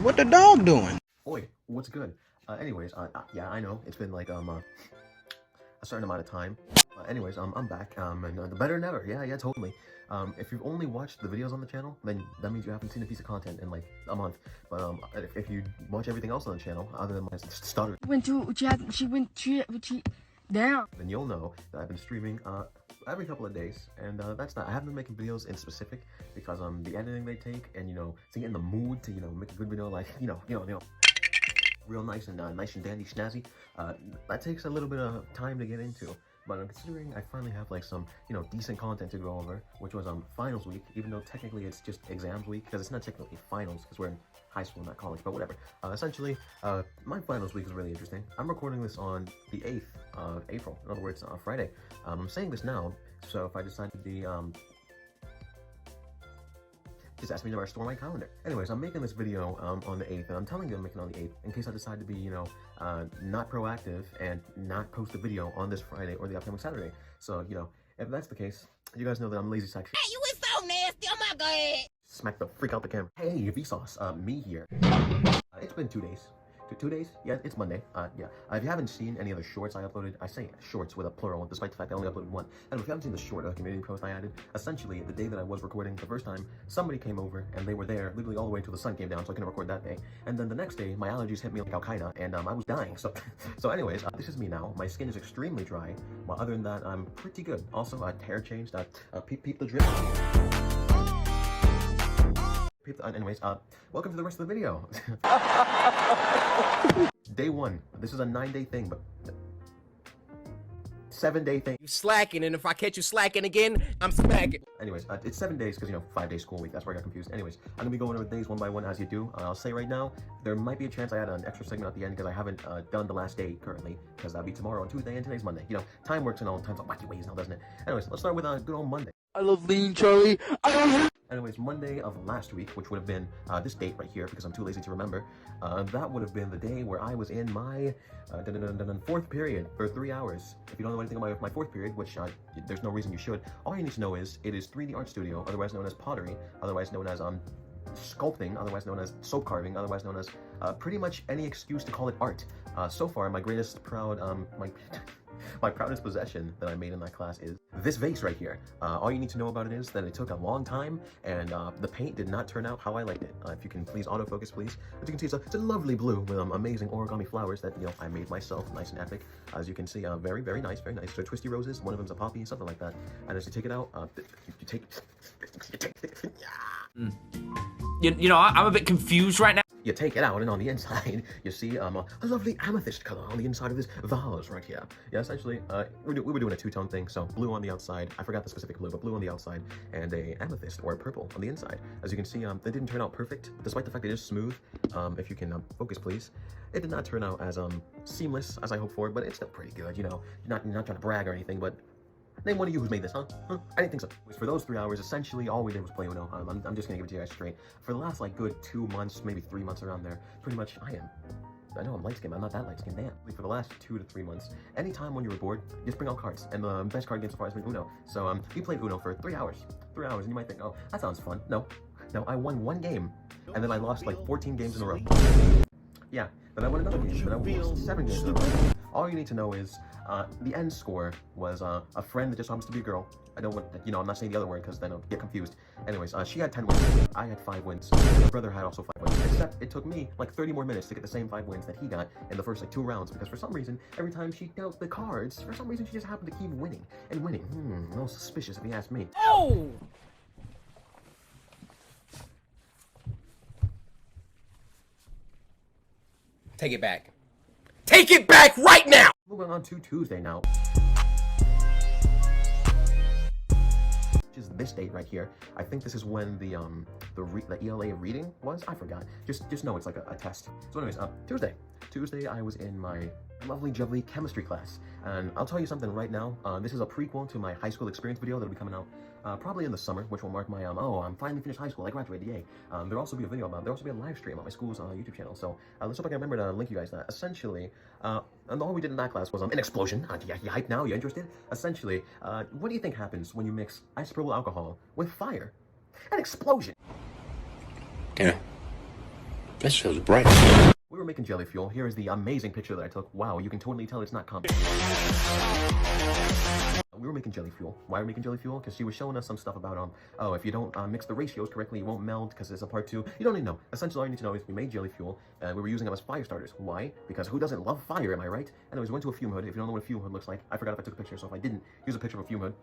What the dog doing? Oi, what's good? Yeah, I know it's been like a certain amount of time. I'm back. And the better than ever. Yeah, totally. If you've only watched the videos on the channel, then that means you haven't seen a piece of content in like a month. But if you watch everything else on the channel, other than my stutter, down. then you'll know that I've been streaming every couple of days, and that's not. I haven't been making videos in specific because the editing they take, and to get in the mood to make a good video, like real nice and dandy snazzy. That takes a little bit of time to get into. But considering I finally have like some decent content to go over, which was finals week, even though technically it's just exams week because it's not technically finals because we're in high school, not college, but whatever. Essentially, my finals week is really interesting. I'm recording this on the 8th of April, in other words, Friday. I'm saying this now, so if I decide to be just ask me to restore my calendar. Anyways, I'm making this video on the 8th, and I'm telling you I'm making it on the 8th in case I decide to be, not proactive and not post a video on this Friday or the upcoming Saturday. So, if that's the case, you guys know that I'm lazy section. Hey, you is so nasty. Oh my god. Smack the freak out the camera. Hey, Vsauce, me here. It's been 2 days. 2 days? Yeah, it's Monday. Yeah. If you haven't seen any of the shorts I uploaded, I say shorts with a plural, despite the fact I only uploaded one. And if you haven't seen the short community post I added, essentially, the day that I was recording the first time, somebody came over, and they were there literally all the way until the sun came down, so I couldn't record that day. And then the next day, my allergies hit me like Al-Qaeda, and I was dying. So anyways, this is me now. My skin is extremely dry, while other than that, I'm pretty good. Also, hair changed. Peep the drip. Anyways, welcome to the rest of the video. Day 1. This is a 9-day thing, but 7-day thing. You slacking, and if I catch you slacking again, I'm smacking. Anyways, it's 7 days because 5-day school week. That's where I got confused. Anyways, I'm gonna be going over days one by one as you do. I'll say right now, there might be a chance I add an extra segment at the end because I haven't done the last day currently, because that'll be tomorrow on Tuesday and today's Monday. Time works in all times of wacky ways now, doesn't it? Anyways, let's start with good old Monday. I love lean, Charlie. Anyways, Monday of last week, which would have been this date right here because I'm too lazy to remember, that would have been the day where I was in my 4th period for 3 hours. If you don't know anything about my 4th period, which there's no reason you should, all you need to know is it is 3D art studio, otherwise known as pottery, otherwise known as sculpting, otherwise known as soap carving, otherwise known as pretty much any excuse to call it art. So far, my greatest my proudest possession that I made in that class is this vase right here. All you need to know about it is that it took a long time, and the paint did not turn out how I liked it. If you can please autofocus, please. As you can see, it's a lovely blue with amazing origami flowers that I made myself, nice and epic. As you can see, very, very nice, very nice. So twisty roses, one of them's a poppy, something like that. And as you take it out, you take I'm a bit confused right now. You take it out, and on the inside, you see a lovely amethyst color on the inside of this vase right here. Yeah, essentially, we were doing a two-tone thing, so blue on the outside, I forgot the specific blue, but blue on the outside, and a amethyst, or a purple, on the inside. As you can see, they didn't turn out perfect, despite the fact it is smooth. If you can focus, please. It did not turn out as seamless as I hoped for, but it's still pretty good, You're not trying to brag or anything, but name one of you who's made this, huh? I didn't think so. For those 3 hours, essentially, all we did was play Uno. I'm just gonna give it to you guys straight. For the last, good 2 months, maybe 3 months around there, pretty much I know I'm light-skinned, I'm not that light-skinned, damn. For the last 2 to 3 months, anytime when you were bored, just bring out cards. And the best card game so far has been Uno. So, we played Uno for 3 hours. 3 hours, and you might think, oh, that sounds fun. No, I won 1 game, and then I lost 14 games in a row. Yeah, then I won another game, then I lost 7 games in a row. All you need to know is, the end score was a friend that just happens to be a girl. I don't want, I'm not saying the other word because then I'll get confused. Anyways, she had 10 wins. I had 5 wins. My brother had also 5 wins. Except it took me 30 more minutes to get the same 5 wins that he got in the first 2 rounds, because for some reason, every time she dealt the cards, for some reason she just happened to keep winning and winning. A little suspicious if you ask me. Oh! Take it back. Take it back right now! Moving on to Tuesday now. Just this date right here. I think this is when the ELA reading was. I forgot. Just know it's like a test. So anyways, Tuesday I was in my lovely jubbly chemistry class, and I'll tell you something right now. This is a prequel to my high school experience video that'll be coming out probably in the summer, which will mark my oh, I'm finally finished high school, I graduated, yay. There'll also be a live stream on my school's YouTube channel, so let's hope I can remember to link you guys that. Essentially, and all we did in that class was an explosion. You hyped now? You interested? Essentially, what do you think happens when you mix isopropyl alcohol with fire? An explosion. Yeah. That shit's bright. We were making jelly fuel. Here is the amazing picture that I took. Wow, you can totally tell it's not common. We were making jelly fuel. Why are we making jelly fuel? Because she was showing us some stuff about, oh, if you don't mix the ratios correctly, it won't melt because it's a part 2. You don't need to know. Essentially, all you need to know is we made jelly fuel, and we were using them as fire starters. Why? Because who doesn't love fire, am I right? Anyways, we went to a fume hood. If you don't know what a fume hood looks like, I forgot if I took a picture, so if I didn't, here's a picture of a fume hood.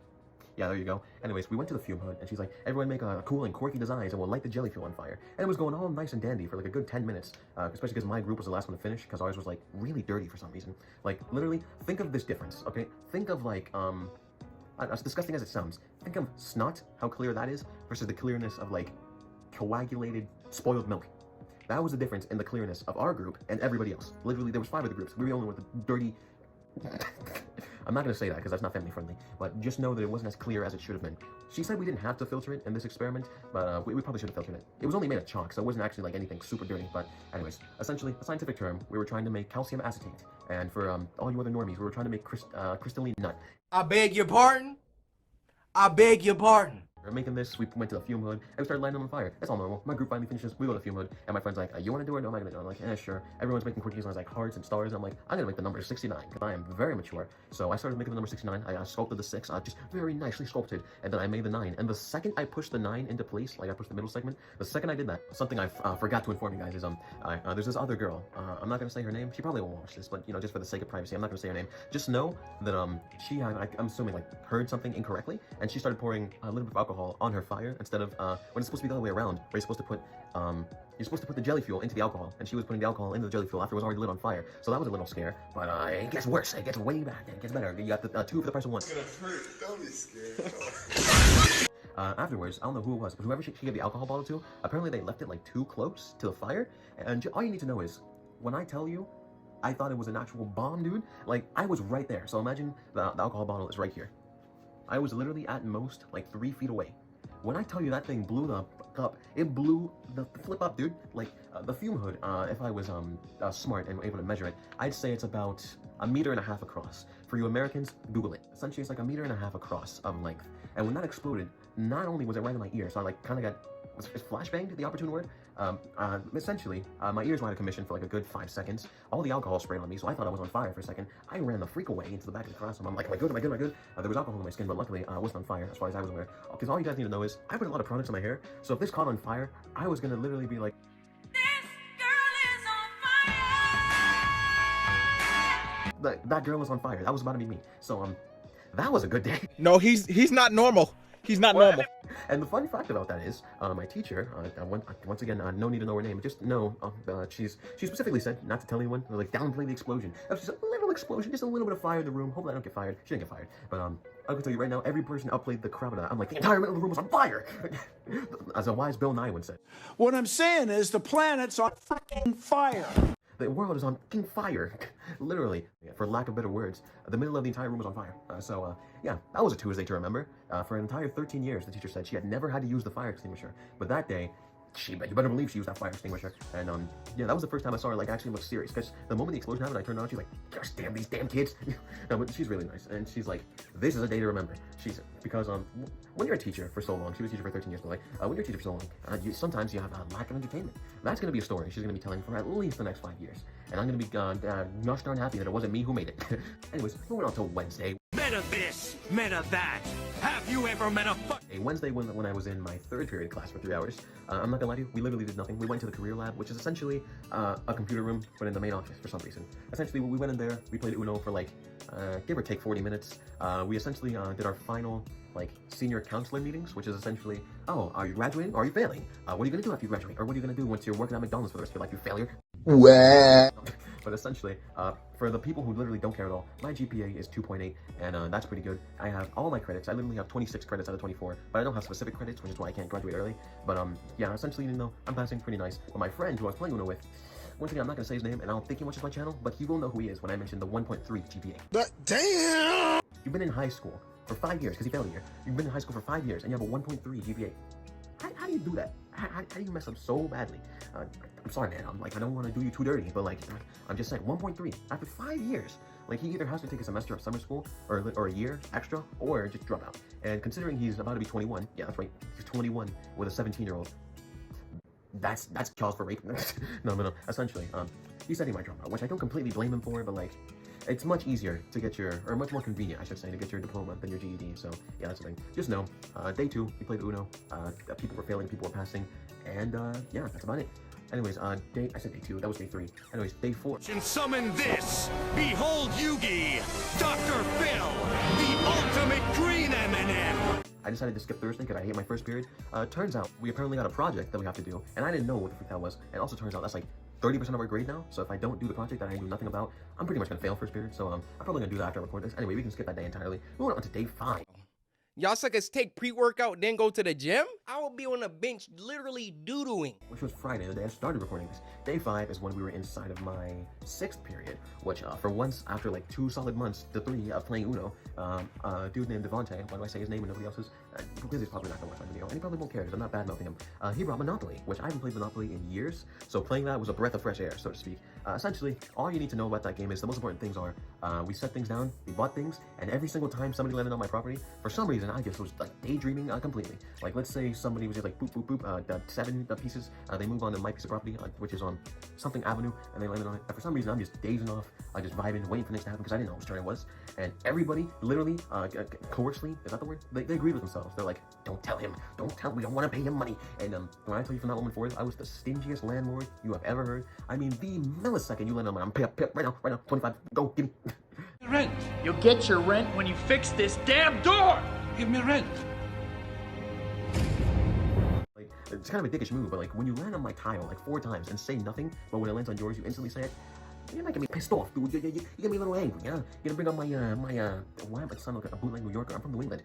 Yeah, there you go. Anyways, we went to the fume hood, and she's like, everyone make cool and quirky designs, and we'll light the jelly fuel on fire. And it was going all nice and dandy for like a good 10 minutes, especially because my group was the last one to finish, because ours was like really dirty for some reason. Like, literally, think of this difference, okay? Think of like, as disgusting as it sounds, think of snot, how clear that is, versus the clearness of like coagulated, spoiled milk. That was the difference in the clearness of our group and everybody else. Literally, there was 5 of the groups. We were the only one with the dirty... I'm not going to say that because that's not family friendly, but just know that it wasn't as clear as it should have been. She said we didn't have to filter it in this experiment, but we probably should have filtered it. It was only made of chalk, so it wasn't actually like anything super dirty, but anyways, essentially, a scientific term, we were trying to make calcium acetate, and for all you other normies, we were trying to make crystalline nut. I beg your pardon? I beg your pardon. We were making this, we went to the fume hood, and we started lighting them on fire. It's all normal. My group finally finishes, we go to the fume hood, and my friend's like, you want to do it? No, am I going to do it? I'm like, sure. Everyone's making quirky designs like hearts and stars, and I'm like, I'm going to make the number 69, because I am very mature. So I started making the number 69, I sculpted the 6, just very nicely sculpted, and then I made the 9. And the second I pushed the 9 into place, like I pushed the middle segment, the second I did that, something I forgot to inform you guys is, there's this other girl, I'm not going to say her name, she probably won't watch this, but, you know, just for the sake of privacy, I'm not going to say her name. Just know that, I'm assuming, like, heard something incorrectly, and she started pouring a little bit of alcohol on her fire, instead of when it's supposed to be the other way around, where you're supposed to put the jelly fuel into the alcohol, and she was putting the alcohol into the jelly fuel after it was already lit on fire. So that was a little scare, but it gets worse. It gets way back. It gets better. You got the 2 for the price of 1. It's gonna hurt. Don't be scared. Afterwards, I don't know who it was, but whoever she gave the alcohol bottle to, apparently they left it like too close to the fire. And all you need to know is, when I tell you, I thought it was an actual bomb, dude. Like, I was right there. So imagine the alcohol bottle is right here. I was literally at most like 3 feet away. When I tell you that thing blew the up, it blew the flip up, dude. Like, the fume hood, if I was smart and able to measure it, I'd say it's about 1.5 meters across. For you Americans, Google it. Essentially, it's like 1.5 meters across of length. And when that exploded, not only was it right in my ear, so I like kind of got, is flashbanged the opportune word? Essentially, my ears were out of commission for like a good 5 seconds. All the alcohol sprayed on me, so I thought I was on fire for a second. I ran the freak away into the back of the classroom. I'm like, am I good? Am I good? Am I good? There was alcohol in my skin, but luckily I wasn't on fire as far as I was aware. Because all you guys need to know is, I put a lot of products in my hair, so if this caught on fire, I was gonna literally be like, that girl is on fire. That was about to be me. So, that was a good day. No, he's not normal. He's not normal. And the fun fact about that is, my teacher, once again, no need to know her name, just know, she specifically said not to tell anyone, like, downplay the explosion. It was just a little explosion, just a little bit of fire in the room. Hopefully I don't get fired. She didn't get fired. But, I can tell you right now, every person outplayed the crowd. I'm like, the entire middle of the room was on fire! As a wise Bill Nye would say. What I'm saying is the planet's on freaking fire. The world is on fucking fire. Literally, for lack of better words, the middle of the entire room was on fire. Yeah, that was a Tuesday to remember. For an entire 13 years, the teacher said she had never had to use the fire extinguisher. But that day, you better believe she used that fire extinguisher. And yeah, that was the first time I saw her like actually look serious. Because the moment the explosion happened, I turned around, she's like, gosh damn these damn kids. No, but she's really nice. And she's like, this is a day to remember. Because when you're a teacher for so long, she was a teacher for 13 years, but like, when you're a teacher for so long, sometimes you have a lack of entertainment. That's going to be a story she's going to be telling for at least the next 5 years. And I'm going to be gosh darn happy that it wasn't me who made it. Anyways, moving on to Wednesday. Men of this, men of that. Have you ever met a Wednesday when I was in my 3rd period class for 3 hours, I'm not gonna lie to you, we literally did nothing. We went to the career lab, which is essentially a computer room, but in the main office for some reason. Essentially, we went in there, we played Uno for like, give or take 40 minutes. We essentially did our final, like, senior counselor meetings, which is essentially, oh, are you graduating or are you failing? What are you gonna do after you graduate? Or what are you gonna do once you're working at McDonald's for the rest of your life, you failure? Well. But essentially, for the people who literally don't care at all, my GPA is 2.8, and that's pretty good. I have all my credits. I literally have 26 credits out of 24, but I don't have specific credits, which is why I can't graduate early. But yeah, essentially, you know, I'm passing pretty nice. But my friend who I was playing Uno with, once again, I'm not gonna say his name, and I don't think he watches my channel, but he will know who he is when I mention the 1.3 GPA. But damn! You've been in high school for 5 years, because he failed a year. You've been in high school for 5 years, and you have a 1.3 GPA. How do you do that? How do you mess up so badly? I'm sorry, man. I don't want to do you too dirty, but like, I'm just saying, 1.3 after 5 years. Like, he either has to take a semester of summer school or a year extra, or just drop out. And considering he's about to be 21, yeah, that's right, he's 21 with a 17-year-old. that's cause for rape. No. Essentially, he said he might drop out, which I don't completely blame him for, but like, it's much easier to get your, or much more convenient, I should say, to get your diploma than your GED. So yeah, that's the thing. Just know, day 2, we played Uno. People were failing, people were passing, and yeah, that's about it. Anyways, I said day 2, that was day 3. Anyways, day 4. And summon this! Behold Yugi! Dr. Phil! The ultimate green M&M! I decided to skip Thursday because I hate my first period. Turns out, we apparently got a project that we have to do, and I didn't know what the freak that was. And also turns out that's like 30% of our grade now, so if I don't do the project that I knew nothing about, I'm pretty much gonna fail first period, so I'm probably gonna do that after I record this. Anyway, we can skip that day entirely. Moving on to day 5. Y'all suckers take pre-workout, then go to the gym? I will be on the bench literally doodling. Which was Friday, the day I started recording this. Day 5 is when we were inside of my 6th period, which for once, after like 2 solid months to 3 of playing Uno, a dude named Devontae, why do I say his name and nobody else's? Because he's probably not gonna watch my video, and he probably won't care because I'm not bad mouthing him. He brought Monopoly, which I haven't played Monopoly in years, so playing that was a breath of fresh air, so to speak. Essentially, all you need to know about that game is the most important things are, we set things down, we bought things, and every single time somebody landed on my property, for some reason, I just was like daydreaming completely. Like, let's say somebody was just like boop, boop, boop, 7 pieces, they move on to my piece of property, which is on something avenue, and they landed on it. And for some reason, I'm just dazing off, just vibing, waiting for next to happen, because I didn't know whose turn it was. And everybody, literally, coarsely, is that the word? They agreed with themselves. They're like, don't tell him, we don't want to pay him money. And when I tell you from that moment forward, I was the stingiest landlord you have ever heard. I mean, the millisecond you land on my, I'm pay up, right now, 25, go, give me. Rent. You'll get your rent when you fix this damn door. Give me rent. Like, it's kind of a dickish move, but like when you land on my tile like 4 times and say nothing, but when it lands on yours, you instantly say it. You're making me pissed off, dude. You're getting me a little angry, yeah? You're gonna bring on why am I sounding like a bootleg New Yorker? I'm from New England.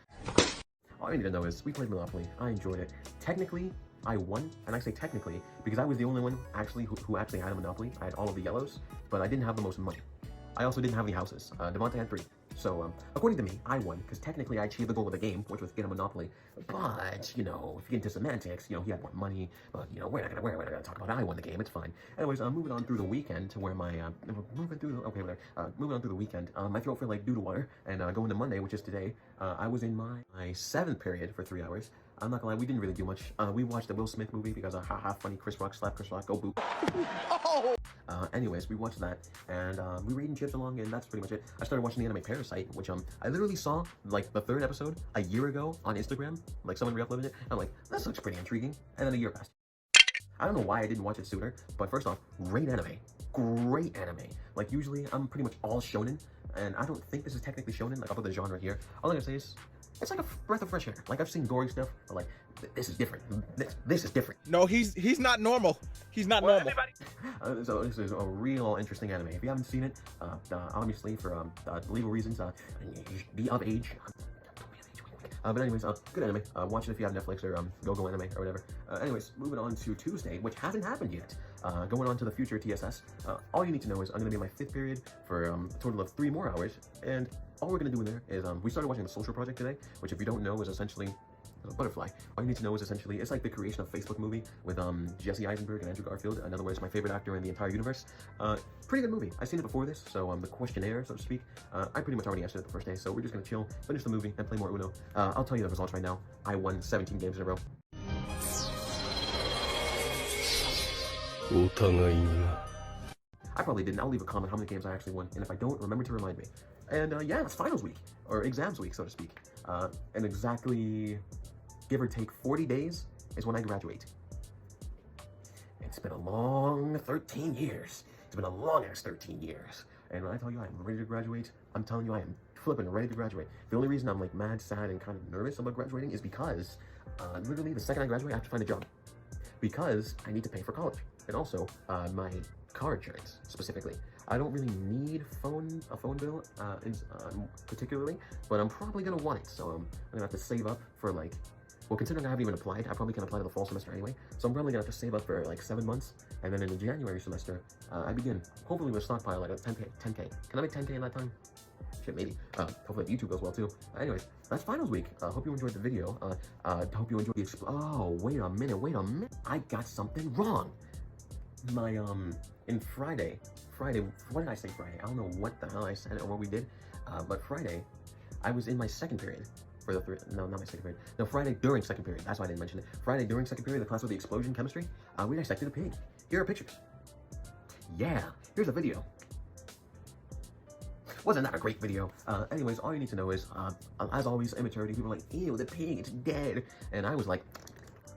All you need to know is we played Monopoly. I enjoyed it. Technically, I won, and I say technically because I was the only one actually who actually had a Monopoly. I had all of the yellows, but I didn't have the most money. I also didn't have any houses. Devontae had 3. So, according to me, I won, because technically I achieved the goal of the game, which was get a Monopoly. But, you know, if you get into semantics, you know, he had more money, but, you know, we're not gonna talk about it. I won the game, it's fine. Anyways, moving on through the weekend to where my, moving on through the weekend, my throat felt like doodle water, and going to Monday, which is today, I was in my 7th period for 3 hours. I'm not gonna lie, we didn't really do much. We watched the Will Smith movie because of haha funny Chris Rock, slap Chris Rock, go boop. Anyways, we watched that, and we were eating chips along, and that's pretty much it. I started watching the anime Parasite, which I literally saw like the 3rd episode a year ago on Instagram. Like someone re-uploaded it. I'm like, this looks pretty intriguing, and then a year passed. I don't know why I didn't watch it sooner, but first off, great anime. Great anime. Like usually I'm pretty much all shonen, and I don't think this is technically shonen. Like I'll put the genre here. All I'm gonna say is, it's like a breath of fresh air. Like I've seen gory stuff, but like this is different. This is different. No, he's not normal. He's not normal. So this is a real interesting anime. If you haven't seen it, obviously for legal reasons, be of age. But anyways, good anime. Watch it if you have Netflix or Go Anime or whatever. Anyways, moving on to Tuesday, which hasn't happened yet. Going on to the future TSS. All you need to know is I'm gonna be in my 5th period for a total of 3 more hours, and all we're gonna do in there is we started watching the Social Project today, which if you don't know is essentially a butterfly. All you need to know is essentially it's like the creation of Facebook movie with Jesse Eisenberg and Andrew Garfield. In other words, my favorite actor in the entire universe. Pretty good movie. I've seen it before this, so the questionnaire, so to speak, I pretty much already answered it the first day, so we're just gonna chill, finish the movie, and play more Uno. I'll tell you the results right now. I won 17 games in a row. I probably didn't. I'll leave a comment how many games I actually won, and if I don't, remember to remind me. And yeah, it's finals week, or exams week, so to speak. And exactly, give or take 40 days is when I graduate. It's been a long 13 years. It's been a long-ass 13 years. And when I tell you I'm ready to graduate, I'm telling you I am flipping ready to graduate. The only reason I'm like mad, sad, and kind of nervous about graduating is because literally the second I graduate, I have to find a job. Because I need to pay for college. And also, my car insurance, specifically. I don't really need a phone bill, particularly, but I'm probably gonna want it. So I'm gonna have to save up for like, well, considering I haven't even applied, I probably can apply to the fall semester anyway. So I'm probably gonna have to save up for like 7 months, and then in the January semester, I begin, hopefully with a stockpile like a 10K. Can I make 10K in that time? Shit, maybe. Hopefully YouTube goes well too. Anyways, that's finals week. Hope you enjoyed the video. Hope you enjoyed the oh, wait a minute. I got something wrong. My, in Friday, what did I say Friday? I don't know what the hell I said or what we did, but Friday, I was in my 2nd period for the no, not my second period. No, Friday during second period. That's why I didn't mention it. Friday during second period, the class with the explosion chemistry, we dissected a pig. Here are pictures. Yeah, here's a video. Wasn't that a great video? Anyways, all you need to know is, as always, immaturity. People are like, ew, the pig, it's dead. And I was like,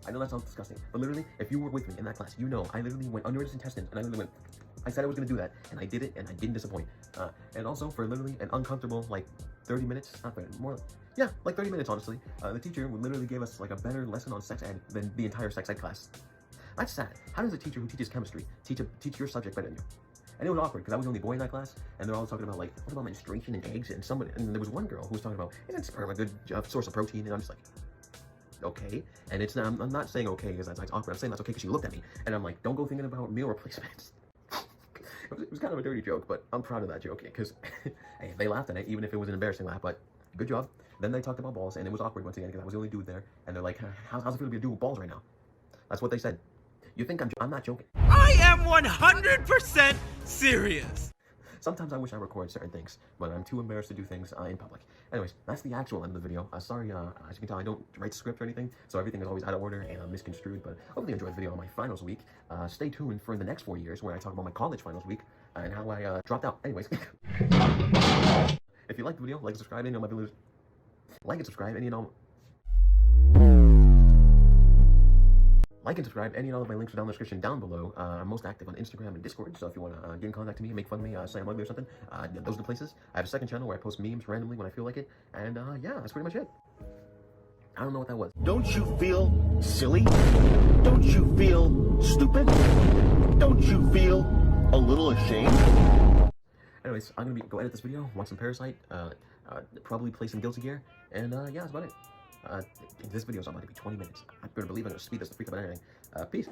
I know that sounds disgusting, but literally, if you were with me in that class, you know, I literally went under his intestines, and I literally went, I said I was gonna do that, and I did it, and I didn't disappoint. And also, for literally an uncomfortable, like, 30 minutes, not 30, more, yeah, like 30 minutes, honestly, the teacher literally gave us, like, a better lesson on sex ed than the entire sex ed class. That's sad. How does a teacher who teaches chemistry teach your subject better than you? And it was awkward, because I was the only boy in that class, and they're all talking about, like, what about menstruation and eggs, and there was one girl who was talking about, isn't sperm a good source of protein? And I'm just like, okay. And it's not, I'm not saying okay because that's awkward. I'm saying that's okay because she looked at me, and I'm like, don't go thinking about meal replacements. It was kind of a dirty joke, but I'm proud of that joke because hey, they laughed at it, even if it was an embarrassing laugh. But good job. Then they talked about balls, and it was awkward once again because I was the only dude there, and they're like, how's it feel to be a dude with balls right now? That's what they said. You think I'm not joking? I am 100% serious. Sometimes I wish I record certain things, but I'm too embarrassed to do things in public. Anyways, that's the actual end of the video. Sorry, as you can tell, I don't write script or anything, so everything is always out of order and misconstrued, but hopefully you enjoyed the video on my finals week. Stay tuned for the next 4 years where I talk about my college finals week and how I dropped out. Anyways, if you liked the video, like and subscribe, and you know my videos. Like and subscribe, and you know... Like and subscribe, and all of my links are down in the description down below. I'm most active on Instagram and Discord, so if you want to get in contact with me, make fun of me, say I'm ugly or something, those are the places. I have a second channel where I post memes randomly when I feel like it, and yeah, that's pretty much it. I don't know what that was. Don't you feel silly? Don't you feel stupid? Don't you feel a little ashamed? Anyways, I'm gonna go edit this video, watch some Parasite, probably play some Guilty Gear, and yeah, that's about it. This video is about to be 20 minutes. I better believe I'm gonna speed this the freak up and everything. Peace.